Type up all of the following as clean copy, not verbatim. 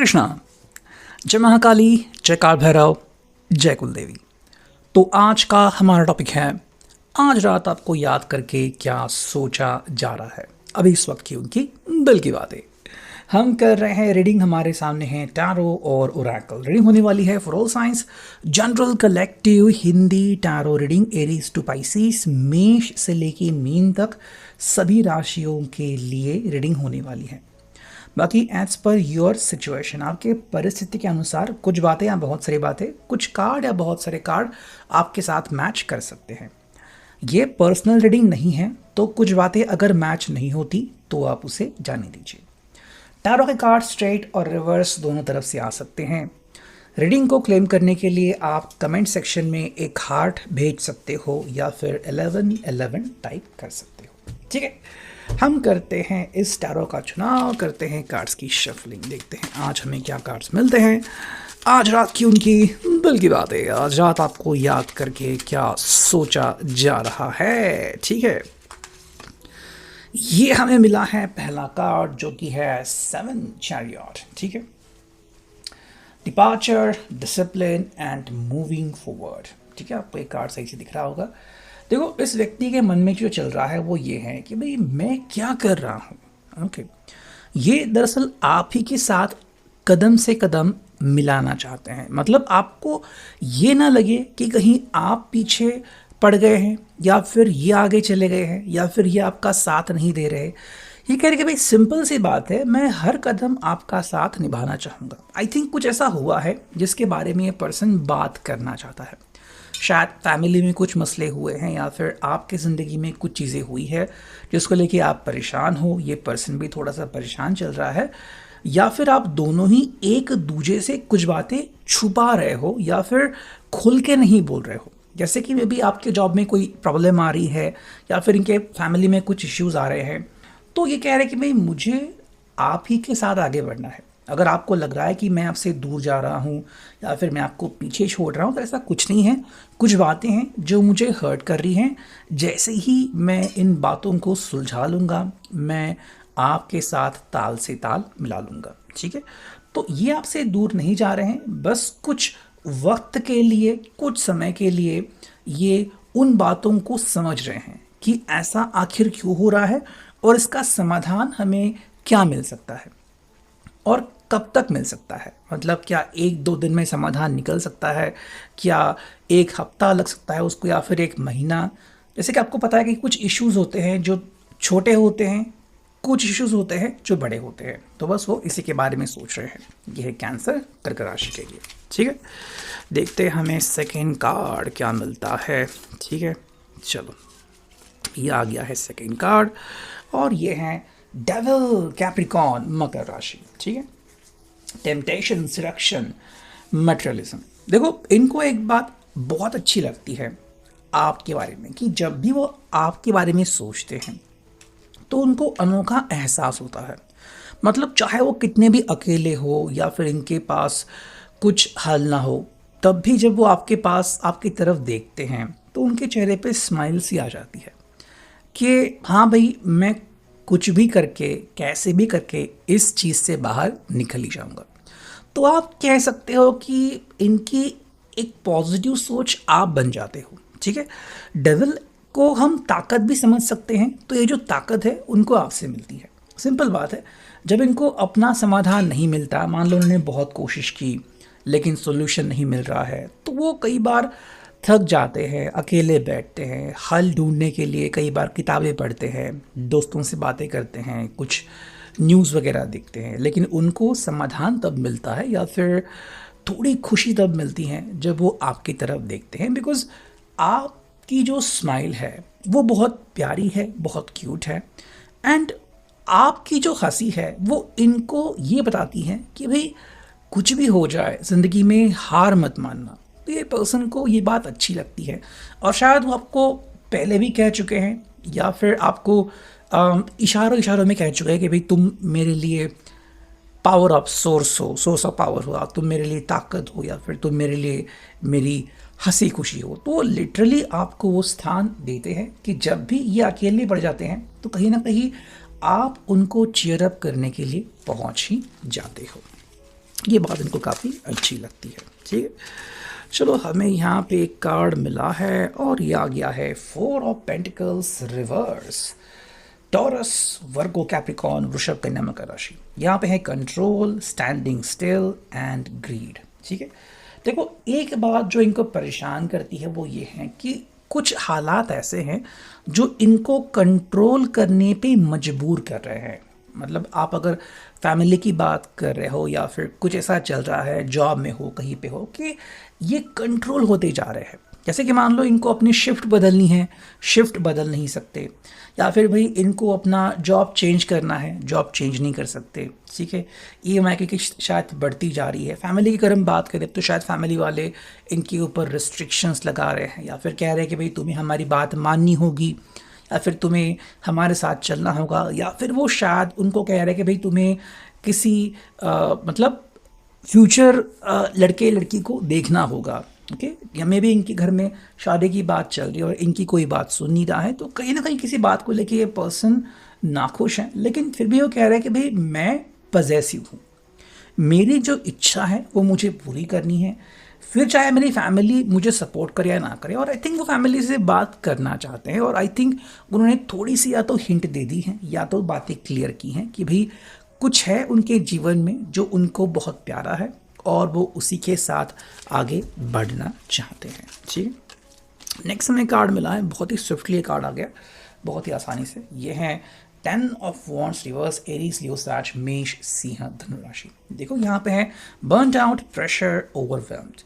कृष्णा। जय महाकाली, जय काल भैरव, जय कुलदेवी। तो आज का हमारा टॉपिक है, आज रात आपको याद करके क्या सोचा जा रहा है। अभी इस वक्त की उनकी दिल की बातें हम कर रहे हैं। रीडिंग हमारे सामने है टैरो और ओरेकल। रीडिंग होने वाली है for all signs, general, collective, Hindi tarot reading Aries to Pisces, मेष से लेके मीन तक सभी राशियों के लिए रीडिंग होने वाली है। बाकी एज पर योर सिचुएशन, आपके परिस्थिति के अनुसार कुछ बातें या बहुत सारी बातें, कुछ कार्ड या बहुत सारे कार्ड आपके साथ मैच कर सकते हैं। ये पर्सनल रीडिंग नहीं है, तो कुछ बातें अगर मैच नहीं होती तो आप उसे जाने दीजिए। टैरो के कार्ड स्ट्रेट और रिवर्स दोनों तरफ से आ सकते हैं। रीडिंग को क्लेम करने के लिए आप कमेंट सेक्शन में एक हार्ट भेज सकते हो या फिर 1111 टाइप कर सकते हो। ठीक है, हम करते हैं इस टैरो का चुनाव, करते हैं कार्ड्स की शफलिंग, देखते हैं आज हमें क्या कार्ड्स मिलते हैं। आज रात की उनकी दिल की बातें, आज रात आपको याद करके क्या सोचा जा रहा है। ठीक है, ये हमें मिला है पहला कार्ड जो कि है 7 चैरियट। ठीक है, departure, discipline and moving forward. ठीक है, आपको एक कार्ड सही से दिख रहा होगा। देखो, इस व्यक्ति के मन में जो चल रहा है वो ये है कि भाई मैं क्या कर रहा हूँ। ओके, ये दरअसल आप ही के साथ कदम से कदम मिलाना चाहते हैं। मतलब आपको ये ना लगे कि कहीं आप पीछे पड़ गए हैं या फिर ये आगे चले गए हैं या फिर ये आपका साथ नहीं दे रहे। ये कह रहे कि भाई सिंपल सी बात है, मैं हर कदम आपका साथ निभाना चाहूँगा। आई थिंक कुछ ऐसा हुआ है जिसके बारे में ये पर्सन बात करना चाहता है। शायद फैमिली में कुछ मसले हुए हैं या फिर आपके ज़िंदगी में कुछ चीज़ें हुई है जिसको लेके आप परेशान हो। ये पर्सन भी थोड़ा सा परेशान चल रहा है, या फिर आप दोनों ही एक दूसरे से कुछ बातें छुपा रहे हो या फिर खुल के नहीं बोल रहे हो। जैसे कि मे बी आपके जॉब में कोई प्रॉब्लम आ रही है या फिर इनके फैमिली में कुछ इश्यूज़ आ रहे हैं, तो ये कह रहे हैं कि भाई मुझे आप ही के साथ आगे बढ़ना है। अगर आपको लग रहा है कि मैं आपसे दूर जा रहा हूँ या फिर मैं आपको पीछे छोड़ रहा हूँ, तो ऐसा कुछ नहीं है। कुछ बातें हैं जो मुझे हर्ट कर रही हैं, जैसे ही मैं इन बातों को सुलझा लूँगा, मैं आपके साथ ताल से ताल मिला लूँगा। ठीक है, तो ये आपसे दूर नहीं जा रहे हैं, बस कुछ वक्त के लिए, कुछ समय के लिए ये उन बातों को समझ रहे हैं कि ऐसा आखिर क्यों हो रहा है और इसका समाधान हमें क्या मिल सकता है और कब तक मिल सकता है। मतलब क्या 1-2 दिन में समाधान निकल सकता है, क्या 1 हफ्ता लग सकता है उसको, या फिर 1 महीना। जैसे कि आपको पता है कि कुछ इश्यूज़ होते हैं जो छोटे होते हैं, कुछ इश्यूज़ होते हैं जो बड़े होते हैं। तो बस वो इसी के बारे में सोच रहे हैं। ये है कैंसर, कर्क राशि के लिए। ठीक है, देखते हैं हमें सेकेंड कार्ड क्या मिलता है। ठीक है, चलो, ये आ गया है सेकेंड कार्ड और ये है डेविल, कैप्रिकॉर्न, मकर राशि। ठीक है, टेम्पटेशन, सिलेक्शन, मटेरियलिज्म। देखो, इनको एक बात बहुत अच्छी लगती है आपके बारे में कि जब भी वो आपके बारे में सोचते हैं तो उनको अनोखा एहसास होता है। मतलब चाहे वो कितने भी अकेले हो या फिर इनके पास कुछ हल ना हो, तब भी जब वो आपके पास, आपकी तरफ देखते हैं तो उनके चेहरे पे स्माइल सी आ जाती है कि हाँ भाई, मैं कुछ भी करके, कैसे भी करके इस चीज़ से बाहर निकल ही जाऊंगा। तो आप कह सकते हो कि इनकी एक पॉजिटिव सोच आप बन जाते हो। ठीक है, डेविल को हम ताकत भी समझ सकते हैं, तो ये जो ताकत है उनको आपसे मिलती है। सिंपल बात है, जब इनको अपना समाधान नहीं मिलता, मान लो उन्होंने बहुत कोशिश की लेकिन सोल्यूशन नहीं मिल रहा है, तो वो कई बार थक जाते हैं, अकेले बैठते हैं। हल ढूंढने के लिए कई बार किताबें पढ़ते हैं, दोस्तों से बातें करते हैं, कुछ न्यूज़ वगैरह देखते हैं, लेकिन उनको समाधान तब मिलता है या फिर थोड़ी खुशी तब मिलती है जब वो आपकी तरफ देखते हैं। बिकॉज आपकी जो स्माइल है वो बहुत प्यारी है, बहुत क्यूट है, एंड आपकी जो हंसी है वो इनको ये बताती है कि भाई कुछ भी हो जाए ज़िंदगी में, हार मत मानना। तो ये पर्सन को ये बात अच्छी लगती है और शायद वो आपको पहले भी कह चुके हैं या फिर आपको इशारों इशारों में कह चुके हैं कि भाई तुम मेरे लिए पावर ऑफ सोर्स हो, सोर्स ऑफ पावर हो, तुम मेरे लिए ताकत हो या फिर तुम मेरे लिए मेरी हंसी खुशी हो। तो लिटरली आपको वो स्थान देते हैं कि जब भी ये अकेले पड़ जाते हैं तो कहीं ना कहीं आप उनको चीयर अप करने के लिए पहुंच ही जाते हो। ये बात इनको काफ़ी अच्छी लगती है। ठीक है, चलो हमें यहाँ पे एक कार्ड मिला है और ये आ गया है 4 of pentacles reverse. Taurus, Virgo, Capricorn, वृषभ, कन्या, मकर राशि। यहाँ पे है control, standing still and greed. ठीक है, देखो एक बात जो इनको परेशान करती है वो ये है कि कुछ हालात ऐसे हैं जो इनको कंट्रोल करने पे मजबूर कर रहे हैं। मतलब आप अगर फैमिली की बात कर रहे हो या फिर कुछ ऐसा चल रहा है, जॉब में हो, कहीं पे हो, कि ये कंट्रोल होते जा रहे हैं। जैसे कि मान लो इनको अपनी शिफ्ट बदलनी है, शिफ्ट बदल नहीं सकते, या फिर भाई इनको अपना जॉब चेंज करना है, जॉब चेंज नहीं कर सकते। ठीक है, ईएमआई की शायद बढ़ती जा रही है। फैमिली की अगर हम बात करें तो शायद फैमिली वाले इनके ऊपर रिस्ट्रिक्शंस लगा रहे हैं या फिर कह रहे हैं कि भाई तुम्हें हमारी बात माननी होगी या फिर तुम्हें हमारे साथ चलना होगा, या फिर वो शायद उनको कह रहे हैं कि भाई तुम्हें किसी मतलब फ्यूचर लड़के लड़की को देखना होगा। ओके, या मे भी इनके घर में शादी की बात चल रही है और इनकी कोई बात सुन नहीं रहा है, तो कहीं ना कहीं किसी बात को लेके ये पर्सन नाखुश है, लेकिन फिर भी वो कह रहा है कि भाई मैं पजेसिव हूँ, मेरी जो इच्छा है वो मुझे पूरी करनी है, फिर चाहे मेरी फैमिली मुझे सपोर्ट करे या ना करे। और आई थिंक वो फैमिली से बात करना चाहते हैं और आई थिंक उन्होंने थोड़ी सी या तो हिंट दे दी है या तो बातें क्लियर की हैं कि भाई कुछ है उनके जीवन में जो उनको बहुत प्यारा है और वो उसी के साथ आगे बढ़ना चाहते हैं। ठीक, नेक्स्ट हमें कार्ड मिला है, बहुत ही स्विफ्टली कार्ड आ गया, बहुत ही आसानी से। ये है 10 ऑफ वॉन्ड्स रिवर्स, एरीज, लियो, सैज, मेष, सिंह, धनु राशि। देखो यहाँ पे है बर्न आउट, प्रेशर, ओवरवेल्म्ड।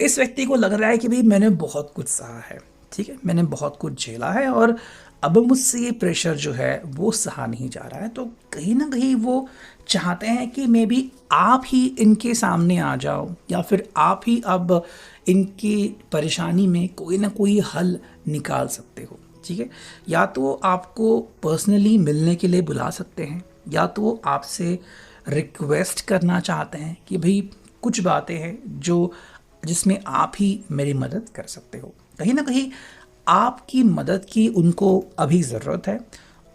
इस व्यक्ति को लग रहा है कि भाई मैंने बहुत कुछ सहा है, ठीक है, मैंने बहुत कुछ झेला है और अब मुझसे ये प्रेशर जो है वो सहा नहीं जा रहा है। तो कहीं ना कहीं वो चाहते हैं कि मे बी आप ही इनके सामने आ जाओ या फिर आप ही अब इनकी परेशानी में कोई ना कोई हल निकाल सकते हो। ठीक है, या तो वो आपको पर्सनली मिलने के लिए बुला सकते हैं या तो वो आपसे रिक्वेस्ट करना चाहते हैं कि भाई कुछ बातें हैं जो जिसमें आप ही मेरी मदद कर सकते हो। कहीं ना कहीं आपकी मदद की उनको अभी ज़रूरत है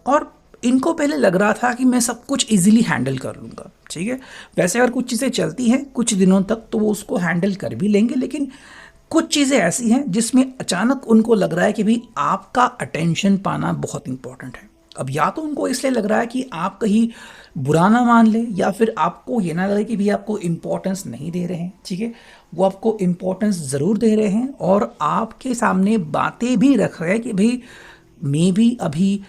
और इनको पहले लग रहा था कि मैं सब कुछ इजीली हैंडल कर लूँगा। ठीक है, वैसे अगर कुछ चीज़ें चलती हैं कुछ दिनों तक तो वो उसको हैंडल कर भी लेंगे, लेकिन कुछ चीज़ें ऐसी हैं जिसमें अचानक उनको लग रहा है कि भाई आपका अटेंशन पाना बहुत इंपॉर्टेंट है। अब या तो उनको इसलिए लग रहा है कि आप कहीं बुरा ना मान ले या फिर आपको ये ना लगे कि भाई आपको इम्पोर्टेंस नहीं दे रहे हैं। ठीक है, वो आपको इम्पोर्टेंस ज़रूर दे रहे हैं और आपके सामने बातें भी रख रहे हैं कि भाई मे भी अभी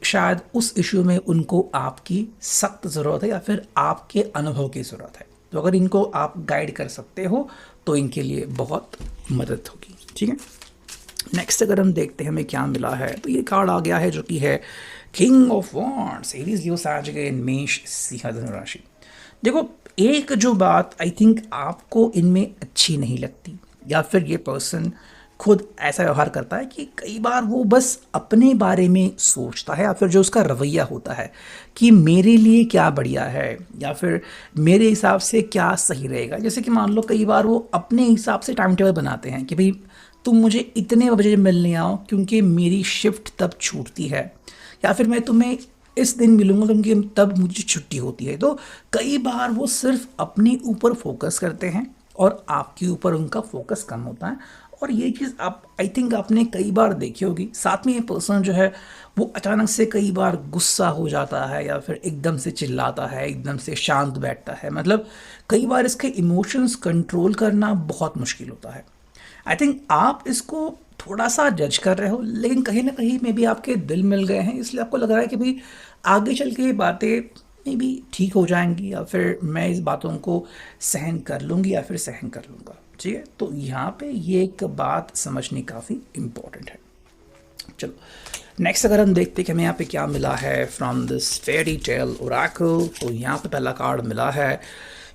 शायद उस इशू में उनको आपकी सख्त ज़रूरत है या फिर आपके अनुभव की ज़रूरत है। तो अगर इनको आप गाइड कर सकते हो तो इनके लिए बहुत मदद होगी। ठीक है, नेक्स्ट अगर हम देखते हैं हमें क्या मिला है तो ये कार्ड आ गया है जो कि है king of wands, Aries, Leo, Sagittarius, मेष, सिंह, धनु राशि। देखो एक जो बात आई थिंक आपको इनमें अच्छी नहीं लगती या फिर ये पर्सन खुद ऐसा व्यवहार करता है कि कई बार वो बस अपने बारे में सोचता है या फिर जो उसका रवैया होता है कि मेरे लिए क्या बढ़िया है या फिर मेरे हिसाब से क्या सही रहेगा। जैसे कि मान लो कई बार वो अपने हिसाब से टाइम टेबल बनाते हैं कि भाई तुम मुझे इतने बजे मिलने आओ क्योंकि मेरी शिफ्ट तब छूटती है, या फिर मैं तुम्हें इस दिन मिलूंगा क्योंकि तब मुझे छुट्टी होती है। तो कई बार वो सिर्फ अपने ऊपर फोकस करते हैं और आपके ऊपर उनका फोकस कम होता है। और ये चीज़ आप आई थिंक आपने कई बार देखी होगी। साथ में ये पर्सन जो है वो अचानक से कई बार गुस्सा हो जाता है या फिर एकदम से चिल्लाता है, एकदम से शांत बैठता है। मतलब कई बार इसके इमोशंस कंट्रोल करना बहुत मुश्किल होता है। आई थिंक आप इसको थोड़ा सा जज कर रहे हो लेकिन कहीं ना कहीं में भी आपके दिल मिल गए हैं, इसलिए आपको लग रहा है कि भाई आगे चल के बातें में भी ठीक हो जाएंगी या फिर मैं इस बातों को सहन कर लूँगी या फिर सहन कर लूँगा। ठीक है, तो यहाँ पे ये एक बात समझनी काफ़ी इम्पोर्टेंट है। चलो नेक्स्ट अगर हम देखते हैं कि हमें यहाँ पे क्या मिला है from this fairy tale oracle, तो यहाँ पे पहला कार्ड मिला है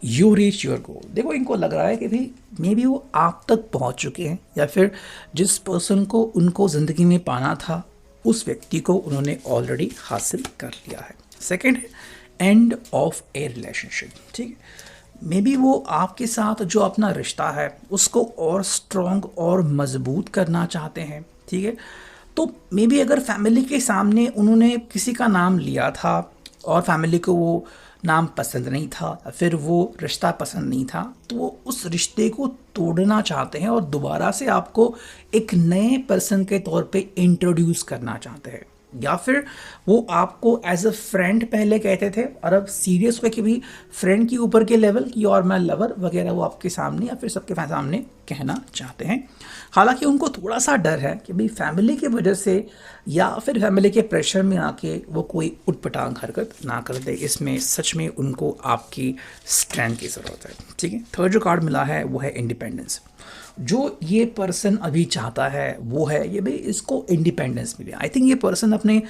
यू रीच योर गोल। देखो इनको लग रहा है कि भाई मे बी वो आप तक पहुँच चुके हैं या फिर जिस पर्सन को उनको ज़िंदगी में पाना था उस व्यक्ति को उन्होंने ऑलरेडी हासिल कर लिया है। सेकेंड है एंड ऑफ ए रिलेशनशिप। ठीक है, मे बी वो आपके साथ जो अपना रिश्ता है उसको और स्ट्रॉन्ग और मजबूत करना चाहते हैं। ठीक है, तो मे बी अगर फैमिली के सामने उन्होंने किसी का नाम लिया था और फैमिली को वो नाम पसंद नहीं था, या फिर वो रिश्ता पसंद नहीं था, तो वो उस रिश्ते को तोड़ना चाहते हैं और दोबारा से आपको एक नए पर्सन के तौर पे इंट्रोड्यूस करना चाहते हैं। या फिर वो आपको एज अ फ्रेंड पहले कहते थे और अब सीरियस हुए कि भाई फ्रेंड के ऊपर के लेवल की और मैं लवर वगैरह वो आपके सामने या फिर सबके सामने कहना चाहते हैं। हालांकि उनको थोड़ा सा डर है कि भाई फैमिली की वजह से या फिर फैमिली के प्रेशर में आके वो कोई उटपटांग हरकत ना कर दे। इसमें सच में उनको आपकी स्ट्रेंथ की ज़रूरत है। ठीक है, थर्ड जो कार्ड मिला है वो है इंडिपेंडेंस। जो ये पर्सन अभी चाहता है वो है ये भाई इसको इंडिपेंडेंस मिले। आई थिंक ये पर्सन अपने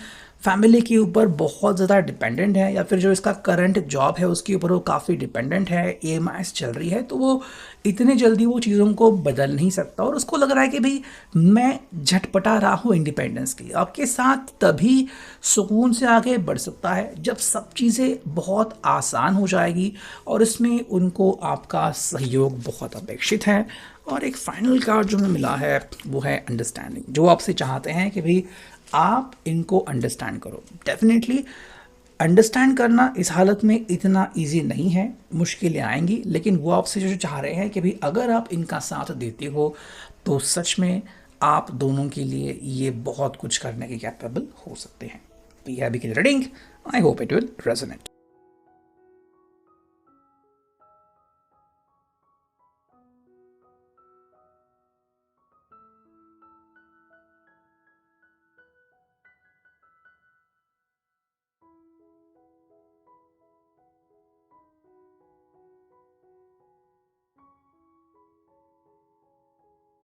फैमिली के ऊपर बहुत ज़्यादा डिपेंडेंट है, या फिर जो इसका करंट जॉब है उसके ऊपर वो काफ़ी डिपेंडेंट है, EMIs चल रही है, तो वो इतने जल्दी वो चीज़ों को बदल नहीं सकता और उसको लग रहा है कि भाई मैं झटपटा रहा हूँ इंडिपेंडेंस के लिए। आपके साथ तभी सुकून से आगे बढ़ सकता है जब सब चीज़ें बहुत आसान हो जाएगी और इसमें उनको आपका सहयोग बहुत अपेक्षित है। और एक फाइनल कार्ड जो हमें मिला है वो है अंडरस्टैंडिंग। जो आपसे चाहते हैं कि भाई आप इनको अंडरस्टैंड करो। डेफिनेटली अंडरस्टैंड करना इस हालत में इतना इजी नहीं है, मुश्किलें आएंगी, लेकिन वो आपसे जो चाह रहे हैं कि भाई अगर आप इनका साथ देते हो तो सच में आप दोनों के लिए ये बहुत कुछ करने के कैपेबल हो सकते हैं। तो ये अभी की reading, I hope it will resonate.